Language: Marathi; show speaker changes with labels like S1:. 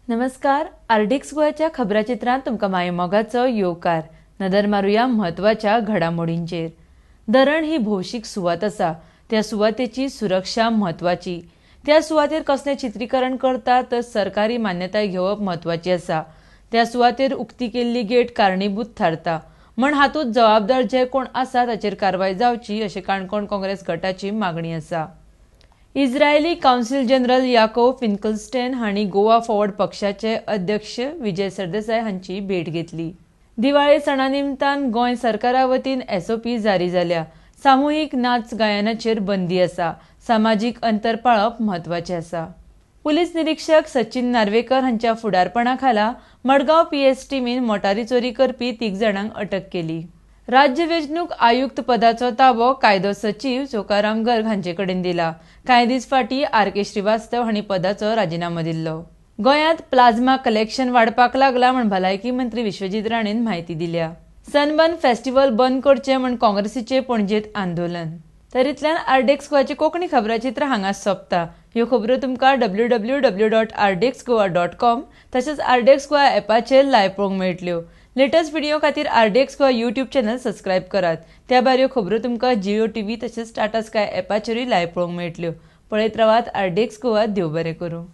S1: नमस्कार. आर्डिक्स गोयाच्या खबराचित्रांत तुमकां माय मोगाचो येवकार. नदर मारूया म्हत्वाच्या घडामोडींचेर. धरण ही भौशीक सुवात आसा. त्या सुवातेची सुरक्षा म्हत्वाची. त्या सुवातेर कसलें चित्रीकरण करता तर सरकारी मान्यताय घेवप म्हत्वाची आसा. त्या सुवातेर उक्ती केल्ली गेट कारणीभूत थारता. म्हण हातूंत जबाबदार जे कोण आसा ताचेर कारवाय जावची अशें काणकोण काँग्रेस गटाची मागणी आसा. इस्रायली काउन्सिल जनरल याकोव फिन्कलस्टेन हांणी गोवा फॉरवर्ड पक्षाचे अध्यक्ष विजय सरदेसाय हांची भेट घेतली. दिवाळी सणा निमतान गोंय सरकारा वतीन SOP जारी जाल्या. सामुहीक नाच गायनाचेर बंदी आसा. सामाजीक अंतर पाळप म्हत्वाचें आसा. पुलीस निरीक्षक सचिन नार्वेकर हांच्या फुडारपणा खाला मडगांव PS टीमीन मोटारी चोरी करपी 3 जाणांक अटक केली. राज्य वेंचणूक आयुक्त पदाचो ताबो कायदो सचिव चोकाराम गर्ग हांचे कडेन दिला. कांय दीस फाटीं RK श्रीवास्तव हांणी पदाचो राजिनामो दिल्लो. गोंयांत प्लाझ्मा कलेक्शन वाडपाक लागला म्हण भलायकी मंत्री विश्वजीत राणेन म्हायती दिल्या. सनबर्न फेस्टिवल बंद करचें म्हण काँग्रेसीचे पणजेंत आंदोलन. तरींतल्यान आर्डेक्स गोवाची कोंकणी खबराचित्रां हांगाच सोंपता. ह्यो खबरो तुमकां www.ardexgoa.com तशेंच आर्डेक्स गोवा ॲपाचेर लायव्ह पळोवंक मेळटल्यो. लेटस्ट व्हिडिओ खातीर आर्डेक्स गोवा यूट्यूब चॅनल सबस्क्रायब करात. त्या भायर ह्यो खबरो तुमकां जियो TV तशेंच टाटा स्काय ॲपाचेरूय लायव्ह पळोवंक मेळटल्यो. पळयत रावात आर्डेक्स गोवा. देव बरें करूं.